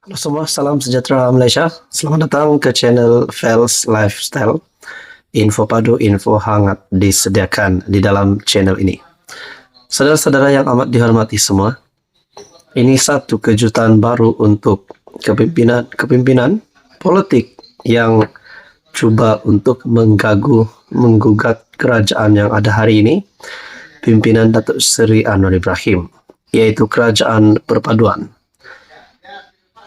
Halo semua, salam sejahtera Malaysia. Selamat datang ke channel Fels Lifestyle. Info padu, info hangat disediakan di dalam channel ini. Saudara-saudara yang amat dihormati semua, ini satu kejutan baru untuk kepimpinan politik yang cuba untuk menggugat kerajaan yang ada hari ini, pimpinan Datuk Seri Anwar Ibrahim, yaitu Kerajaan Perpaduan.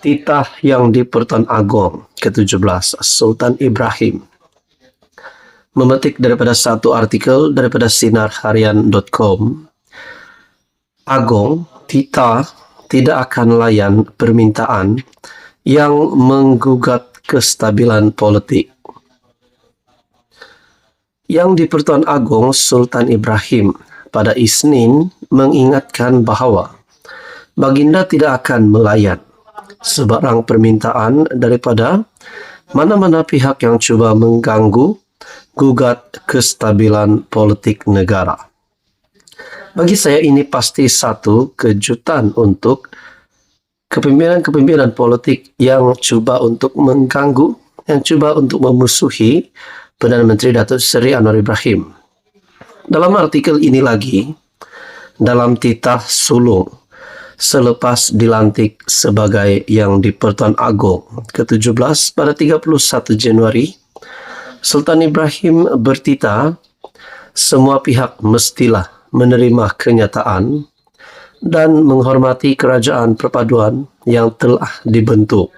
Titah yang di Pertuan Agong ke-17 Sultan Ibrahim memetik daripada satu artikel daripada sinarharian.com. Agong Titah tidak akan layan permintaan yang menggugat kestabilan politik. Yang di Pertuan Agong Sultan Ibrahim pada Isnin mengingatkan bahawa baginda tidak akan melayan sebarang permintaan daripada mana-mana pihak yang cuba mengganggu gugat kestabilan politik negara. Bagi saya ini pasti satu kejutan untuk kepimpinan politik yang cuba untuk mengganggu, yang cuba untuk memusuhi Perdana Menteri Datuk Seri Anwar Ibrahim. Dalam artikel ini lagi, dalam titah sulung selepas dilantik sebagai yang di Pertuan Agong ke-17 pada 31 Januari, Sultan Ibrahim bertitah semua pihak mestilah menerima kenyataan dan menghormati kerajaan perpaduan yang telah dibentuk.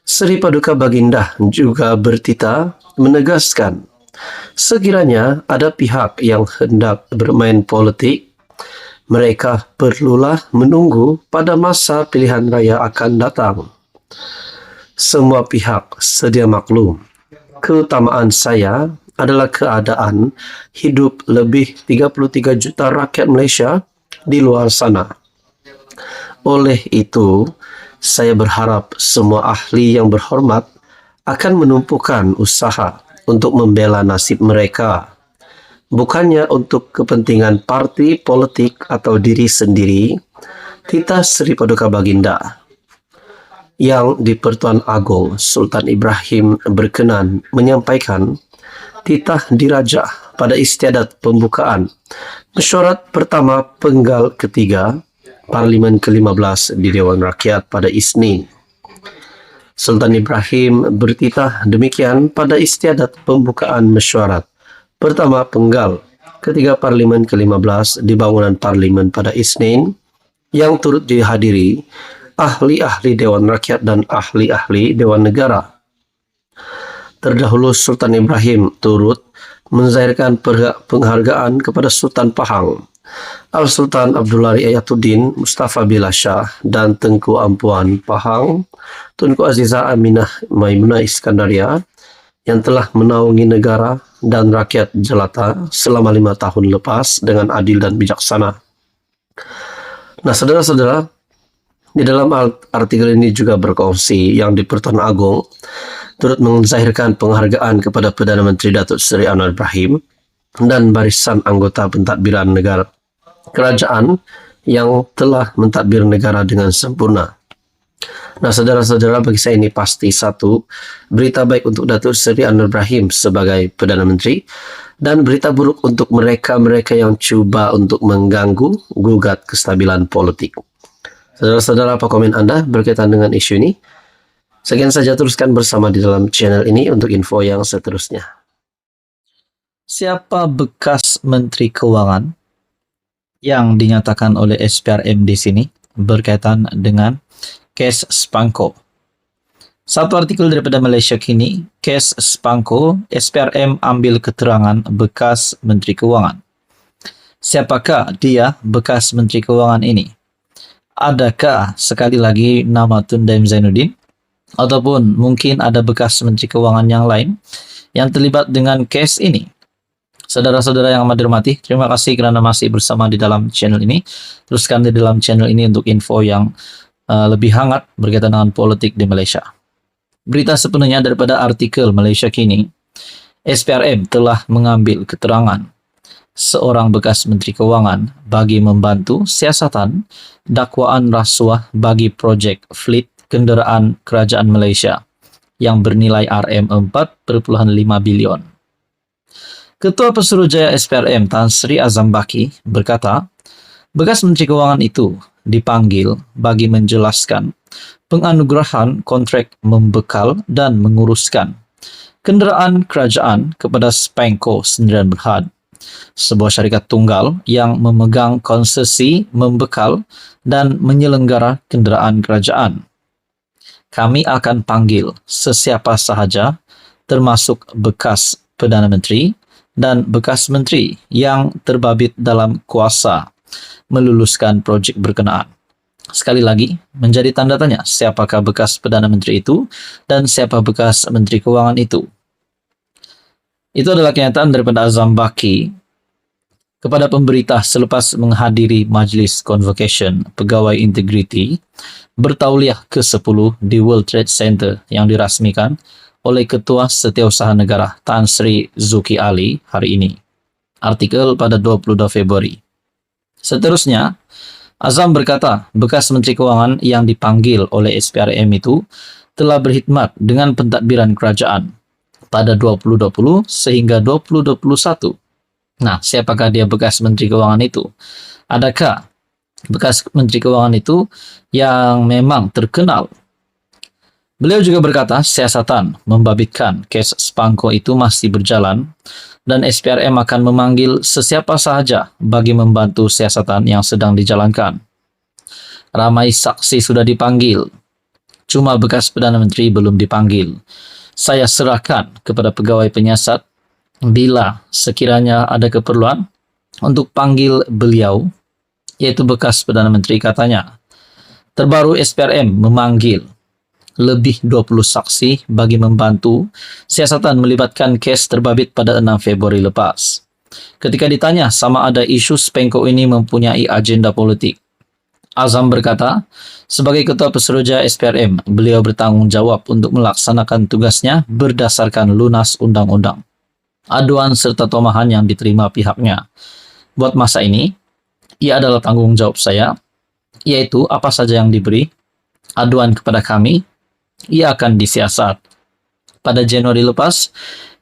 Seri Paduka Baginda juga bertitah menegaskan sekiranya ada pihak yang hendak bermain politik, mereka perlulah menunggu pada masa pilihan raya akan datang. Semua pihak sedia maklum. Keutamaan saya adalah keadaan hidup lebih 33 juta rakyat Malaysia di luar sana. Oleh itu, saya berharap semua ahli yang berhormat akan menumpukan usaha untuk membela nasib mereka, bukannya untuk kepentingan parti politik atau diri sendiri. Titah Seri Paduka Baginda yang di Pertuan Agong Sultan Ibrahim berkenan menyampaikan titah diraja pada istiadat pembukaan mesyuarat pertama penggal ketiga Parlimen ke-15 di Dewan Rakyat pada Isnin. Sultan Ibrahim bertitah demikian pada istiadat pembukaan mesyuarat pertama penggal ketiga Parlimen ke-15 di bangunan Parlimen pada Isnin, yang turut dihadiri ahli-ahli Dewan Rakyat dan ahli-ahli Dewan Negara. Terdahulu Sultan Ibrahim turut menzahirkan penghargaan kepada Sultan Pahang, Al-Sultan Abdullari Ayatuddin Mustafa Billah Shah dan Tengku Ampuan Pahang, Tunku Azizah Aminah Maimunah Iskandaria, yang telah menaungi negara dan rakyat jelata selama 5 tahun lepas dengan adil dan bijaksana. Nah, saudara-saudara, di dalam artikel ini juga berkongsi yang di Pertuan Agong turut menzahirkan penghargaan kepada Perdana Menteri Datuk Seri Anwar Ibrahim dan barisan anggota pentadbiran negara kerajaan yang telah mentadbir negara dengan sempurna. Nah, saudara-saudara, bagi saya ini pasti satu berita baik untuk Datuk Seri Anwar Ibrahim sebagai Perdana Menteri dan berita buruk untuk mereka-mereka yang cuba untuk mengganggu gugat kestabilan politik. Saudara-saudara, apa komen anda berkaitan dengan isu ini? Sekian saja, teruskan bersama di dalam channel ini untuk info yang seterusnya. Siapa bekas Menteri Keuangan yang dinyatakan oleh SPRM di sini berkaitan dengan kes Spangko? Satu artikel daripada Malaysia Kini, kes Spangko, SPRM ambil keterangan bekas Menteri Keuangan. Siapakah dia bekas Menteri Keuangan ini? Adakah sekali lagi nama Tun Daim Zainuddin? Ataupun mungkin ada bekas Menteri Keuangan yang lain yang terlibat dengan kes ini? Saudara-saudara yang amat dihormati, terima kasih kerana masih bersama di dalam channel ini. Teruskan di dalam channel ini untuk info yang lebih hangat berkaitan dengan politik di Malaysia. Berita sepenuhnya daripada artikel Malaysia Kini, SPRM telah mengambil keterangan seorang bekas Menteri Keuangan bagi membantu siasatan dakwaan rasuah bagi projek fleet kenderaan kerajaan Malaysia yang bernilai RM4,5 bilion. Ketua Pesuruhjaya SPRM Tan Sri Azam Baki berkata, bekas Menteri Keuangan itu dipanggil bagi menjelaskan penganugerahan kontrak membekal dan menguruskan kenderaan kerajaan kepada Spanco Sendirian Berhad, sebuah syarikat tunggal yang memegang konsesi membekal dan menyelenggara kenderaan kerajaan. Kami akan panggil sesiapa sahaja, termasuk bekas Perdana Menteri dan bekas Menteri yang terbabit dalam kuasa meluluskan projek berkenaan. Sekali lagi, menjadi tanda tanya siapakah bekas Perdana Menteri itu dan siapa bekas Menteri Keuangan itu. Itu adalah kenyataan daripada Azam Baki kepada pemberita selepas menghadiri Majlis Convocation Pegawai Integriti bertauliah ke-10 di World Trade Center yang dirasmikan oleh Ketua Setiausaha Negara Tan Sri Zulkifli Ali hari ini. Artikel pada 22 Februari. Seterusnya, Azam berkata bekas Menteri Keuangan yang dipanggil oleh SPRM itu telah berkhidmat dengan pentadbiran kerajaan pada 2020 sehingga 2021. Nah, siapakah dia bekas Menteri Keuangan itu? Adakah bekas Menteri Keuangan itu yang memang terkenal? Beliau juga berkata siasatan membabitkan kes Spanco itu masih berjalan dan SPRM akan memanggil sesiapa sahaja bagi membantu siasatan yang sedang dijalankan. Ramai saksi sudah dipanggil, cuma bekas Perdana Menteri belum dipanggil. Saya serahkan kepada pegawai penyiasat bila sekiranya ada keperluan untuk panggil beliau, yaitu bekas Perdana Menteri, katanya. Terbaru SPRM memanggil lebih 20 saksi bagi membantu siasatan melibatkan kes terbabit pada 6 Februari lepas. Ketika ditanya sama ada isu Spanco ini mempunyai agenda politik, Azam berkata, sebagai Ketua Pesuruhjaya SPRM, beliau bertanggungjawab untuk melaksanakan tugasnya berdasarkan lunas undang-undang, aduan serta tomahan yang diterima pihaknya. Buat masa ini, ia adalah tanggungjawab saya, yaitu apa saja yang diberi aduan kepada kami, ia akan disiasat. Pada Januari lepas,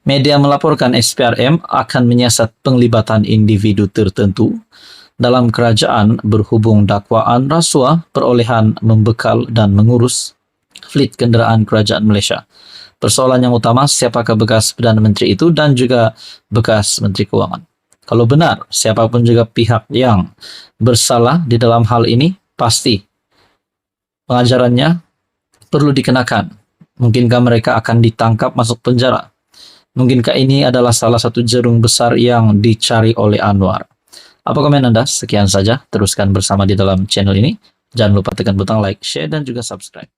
media melaporkan SPRM akan menyiasat penglibatan individu tertentu dalam kerajaan berhubung dakwaan rasuah perolehan membekal dan mengurus fleet kenderaan kerajaan Malaysia. Persoalan yang utama, siapakah bekas Perdana Menteri itu dan juga bekas Menteri Keuangan. Kalau benar, siapapun juga pihak yang bersalah di dalam hal ini, pasti pengajarannya perlu dikenakan. Mungkinkah mereka akan ditangkap masuk penjara? Mungkinkah ini adalah salah satu jerung besar yang dicari oleh Anwar? Apa komen Anda? Sekian saja. Teruskan bersama di dalam channel ini. Jangan lupa tekan butang like, share, dan juga subscribe.